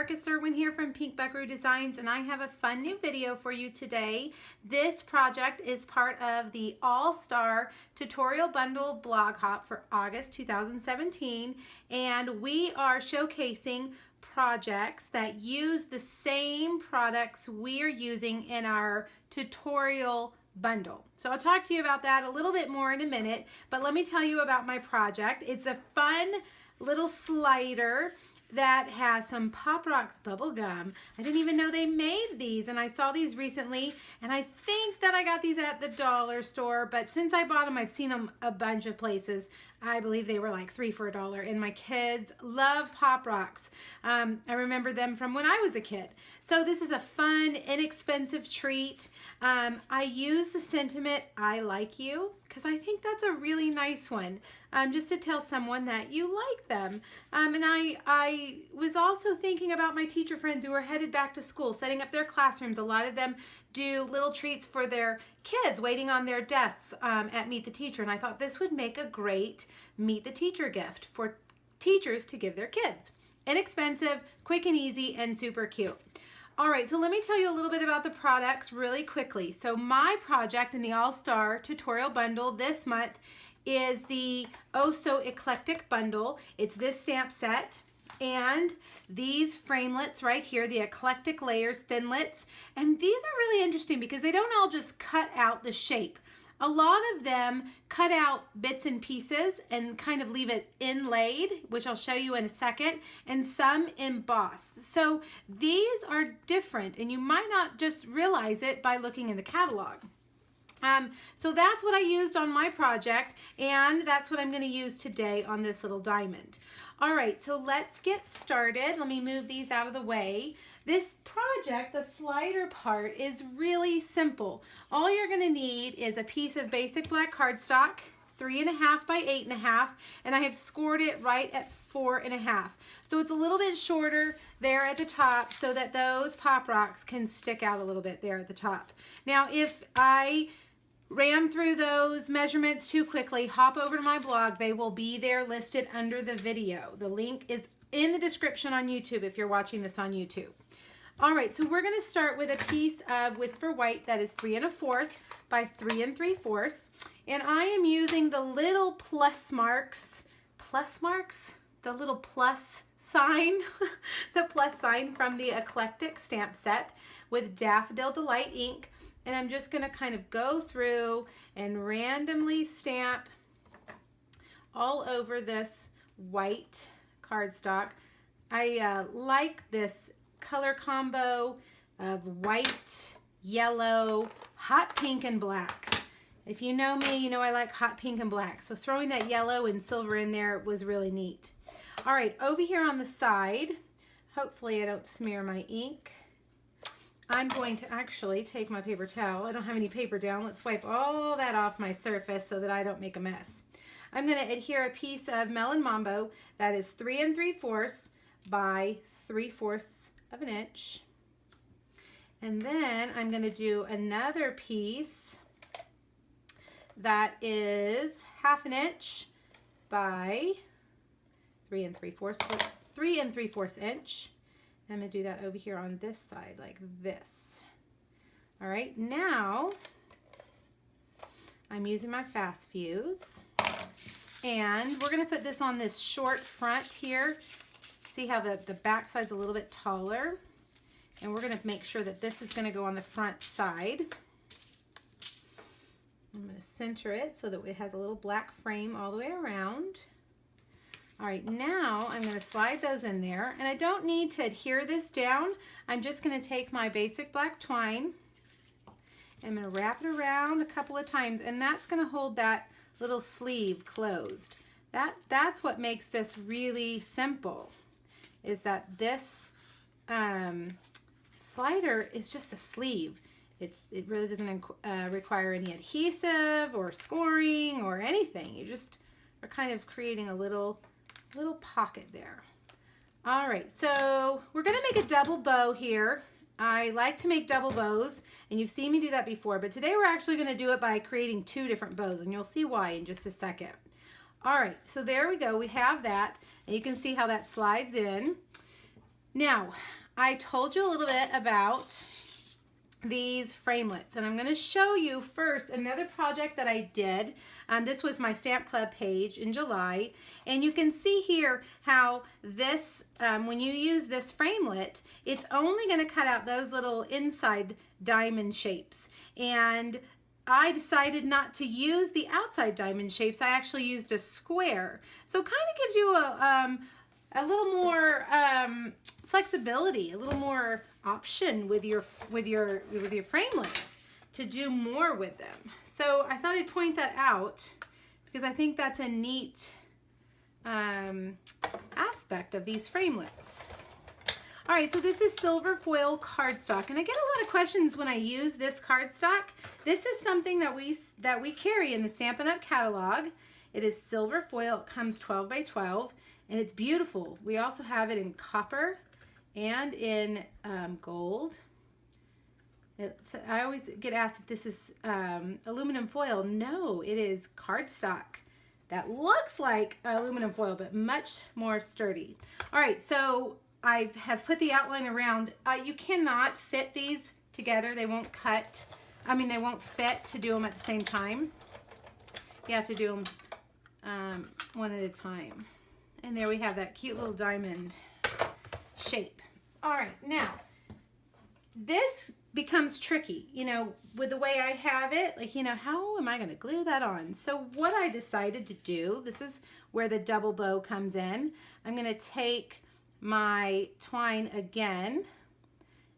Marcus Irwin here from Pink Buckaroo Designs, and I have a fun new video for you today. This project is part of the All-Star Tutorial Bundle blog hop for August 2017, and we are showcasing projects that use the same products we are using in our tutorial bundle. So I'll talk to you about that a little bit more in a minute, but let me tell you about my project. It's a fun little slider that has some Pop Rocks bubble gum. I didn't even know they made these, and I saw these recently, and I think that I got these at the dollar store, but since I bought them, I've seen them a bunch of places. I believe they were like 3 for $1, and my kids love Pop Rocks. I remember them from when I was a kid. So this is a fun, inexpensive treat. I use the sentiment, "I like you," because I think that's a really nice one, just to tell someone that you like them. And I was also thinking about my teacher friends who are headed back to school, setting up their classrooms. A lot of them do little treats for their kids waiting on their desks at Meet the Teacher, and I thought this would make a great Meet the Teacher gift for teachers to give their kids. Inexpensive, quick and easy, and super cute. All right, so let me tell you a little bit about the products really quickly. So my project in the All-Star Tutorial Bundle this month is the Oh So Eclectic Bundle. It's this stamp set and these framelets right here, the Eclectic Layers Thinlits. And these are really interesting because they don't all just cut out the shape. A lot of them cut out bits and pieces and kind of leave it inlaid, which I'll show you in a second, and some emboss. So these are different, and you might not just realize it by looking in the catalog. So that's what I used on my project, and that's what I'm going to use today on this little diamond. All right, so let's get started. Let me move these out of the way. This project, the slider part, is really simple. All you're going to need is a piece of basic black cardstock, 3.5 by 8.5, and I have scored it right at 4.5. So it's a little bit shorter there at the top so that those Pop Rocks can stick out a little bit there at the top. Now, if I ran through those measurements too quickly, hop over to my blog. They will be there listed under the video. The link is in the description on YouTube if you're watching this on YouTube. All right, so we're going to start with a piece of Whisper White that is 3 1/4 by 3 3/4, and I am using the little the little plus sign, the plus sign from the Eclectic stamp set with Daffodil Delight ink, and I'm just going to kind of go through and randomly stamp all over this white cardstock. I like this color combo of white, yellow, hot pink, and black. If you know me, you know I like hot pink and black. So throwing that yellow and silver in there was really neat. All right, over here on the side, hopefully I don't smear my ink. I'm going to actually take my paper towel. I don't have any paper down. Let's wipe all that off my surface so that I don't make a mess. I'm going to adhere a piece of Melon Mambo that is 3 3/4 by 3/4 of an inch. And then I'm going to do another piece that is 1/2 inch by 3 3/4 inch. I'm going to do that over here on this side like this. All right, now I'm using my fast fuse, and we're going to put this on this short front here. See how the back side's a little bit taller, and we're going to make sure that this is going to go on the front side. I'm going to center it so that it has a little black frame all the way around. All right, now I'm going to slide those in there, and I don't need to adhere this down. I'm just going to take my basic black twine. I'm going to wrap it around a couple of times, and that's going to hold that little sleeve closed. That's what makes this really simple, is that this slider is just a sleeve. It really doesn't require any adhesive or scoring or anything. You just are kind of creating a little pocket there. All right, so we're going to make a double bow here. I like to make double bows, and you've seen me do that before, but today we're actually going to do it by creating 2 different bows, and you'll see why in just a second. All right, so there we go. We have that, and you can see how that slides in. Now, I told you a little bit about these framelets, and I'm going to show you first another project that I did. This was my Stamp Club page in July, and you can see here how this, when you use this framelet, it's only going to cut out those little inside diamond shapes. And I decided not to use the outside diamond shapes. I actually used a square. So it kind of gives you a little more flexibility, a little more option with your framelets to do more with them. So I thought I'd point that out because I think that's a neat aspect of these framelets. All right, so this is silver foil cardstock, and I get a lot of questions when I use this cardstock. This is something that we carry in the Stampin' Up! Catalog. It is silver foil. It comes 12 by 12, and it's beautiful. We also have it in copper and in gold. I always get asked if this is aluminum foil. No, it is cardstock. That looks like aluminum foil, but much more sturdy. All right, so I have put the outline around. You cannot fit these together. They won't cut. I mean, they won't fit to do them at the same time. You have to do them one at a time. And there we have that cute little diamond shape. All right, now this becomes tricky, you know, with the way I have it. Like, you know, how am I going to glue that on? So what I decided to do, this is where the double bow comes in. I'm going to take my twine again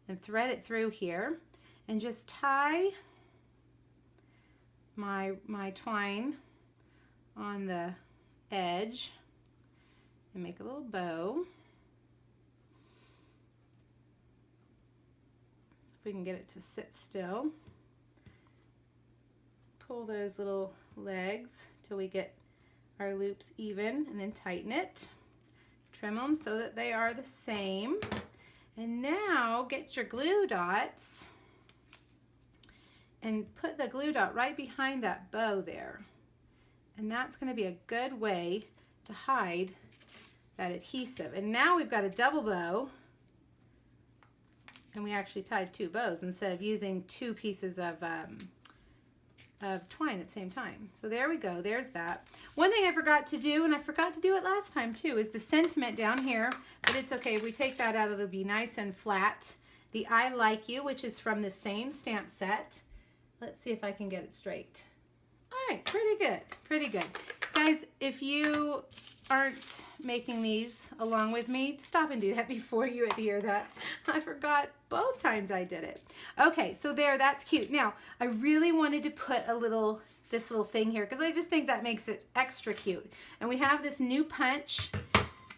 and thread it through here and just tie my twine on the edge and make a little bow. If we can get it to sit still. Pull those little legs till we get our loops even, and then tighten it. Trim them so that they are the same. And now get your glue dots and put the glue dot right behind that bow there. And that's going to be a good way to hide that adhesive. And now we've got a double bow, and we actually tied two bows instead of using two pieces of twine at the same time. So there we go, there's that. One thing I forgot to do, and I forgot to do it last time too, is the sentiment down here, but it's okay. If we take that out, it'll be nice and flat. The I Like You, which is from the same stamp set. Let's see if I can get it straight. All right, pretty good, pretty good. Guys, if you aren't making these along with me, stop and do that before you hear that. I forgot both times I did it. Okay, so there, that's cute. Now, I really wanted to put this little thing here because I just think that makes it extra cute. And we have this new punch,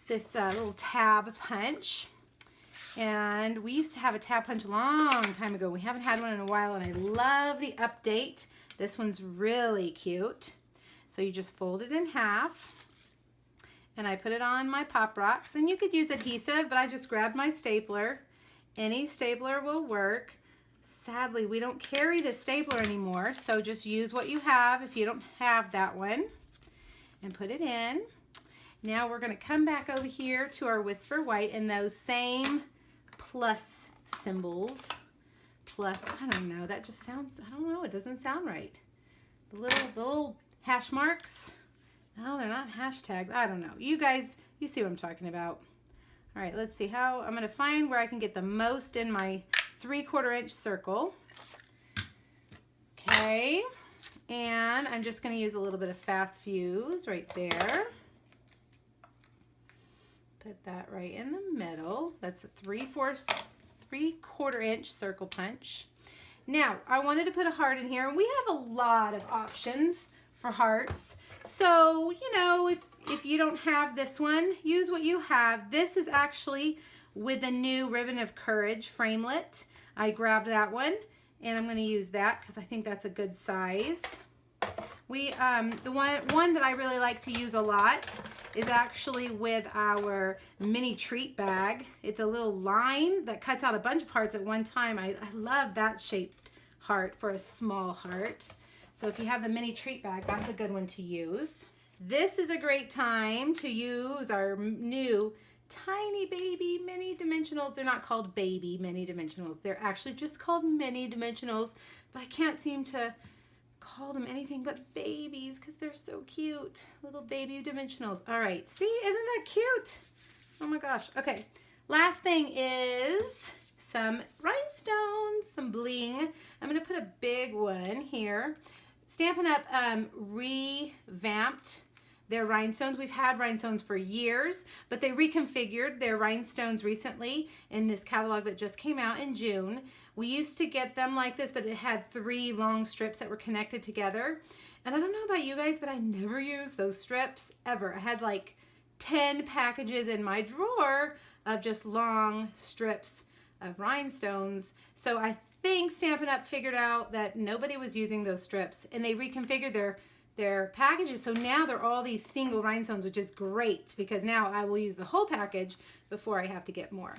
this little tab punch. And we used to have a tab punch a long time ago. We haven't had one in a while, and I love the update. This one's really cute. So you just fold it in half. And I put it on my Pop Rocks, and you could use adhesive, but I just grabbed my stapler. Any stapler will work. Sadly, we don't carry this stapler anymore, so just use what you have if you don't have that one, and put it in. Now we're going to come back over here to our Whisper White and those same plus symbols. Plus, I don't know, that just sounds, I don't know, it doesn't sound right. The little hash marks. No, they're not hashtags. I don't know. You guys, you see what I'm talking about. All right, let's see how I'm going to find where I can get the most in my 3/4 inch circle. Okay, and I'm just going to use a little bit of fast fuse right there. Put that right in the middle. That's a 3/4 inch circle punch. Now, I wanted to put a heart in here, and we have a lot of options for hearts. So, you know, if you don't have this one, use what you have. This is actually with the new Ribbon of Courage framelet. I grabbed that one, and I'm going to use that because I think that's a good size. The one that I really like to use a lot is actually with our mini treat bag. It's a little line that cuts out a bunch of hearts at one time. I love that shaped heart for a small heart. So if you have the mini treat bag, that's a good one to use. This is a great time to use our new tiny baby mini dimensionals. They're not called baby mini dimensionals. They're actually just called mini dimensionals, but I can't seem to call them anything but babies because they're so cute. Little baby dimensionals. All right, see, isn't that cute? Oh my gosh. Okay, last thing is some rhinestones, some bling. I'm gonna put a big one here. Stampin' Up! Revamped their rhinestones. We've had rhinestones for years, but they reconfigured their rhinestones recently in this catalog that just came out in June. We used to get them like this, but it had 3 long strips that were connected together. And I don't know about you guys, but I never used those strips ever. I had like 10 packages in my drawer of just long strips of rhinestones. So I think Stampin' Up! Figured out that nobody was using those strips, and they reconfigured their packages. So now they're all these single rhinestones, which is great because now I will use the whole package before I have to get more.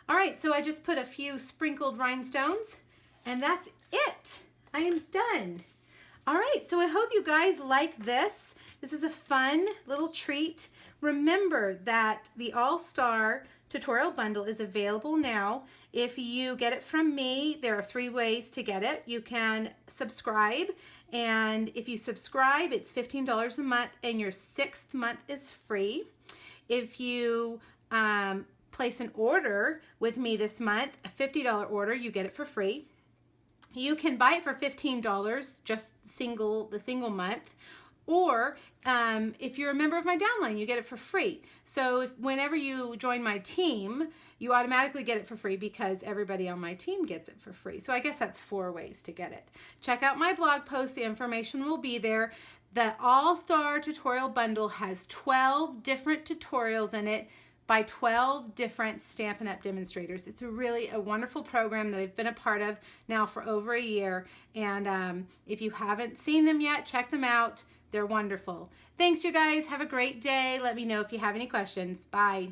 All right, so I just put a few sprinkled rhinestones, and that's it. I am done. All right, so I hope you guys like this. This is a fun little treat. Remember that the All-Star tutorial bundle is available now. If you get it from me, there are 3 ways to get it. You can subscribe, and if you subscribe, it's $15 a month, and your 6th month is free. If you place an order with me this month, a $50 order, you get it for free. You can buy it for $15, just the single month, or if you're a member of my downline, you get it for free. So whenever you join my team, you automatically get it for free because everybody on my team gets it for free. So I guess that's 4 ways to get it. Check out my blog post. The information will be there. The All-Star Tutorial Bundle has 12 different tutorials in it by 12 different Stampin' Up! Demonstrators. It's really a wonderful program that I've been a part of now for over a year. And if you haven't seen them yet, check them out. They're wonderful. Thanks, you guys. Have a great day. Let me know if you have any questions. Bye.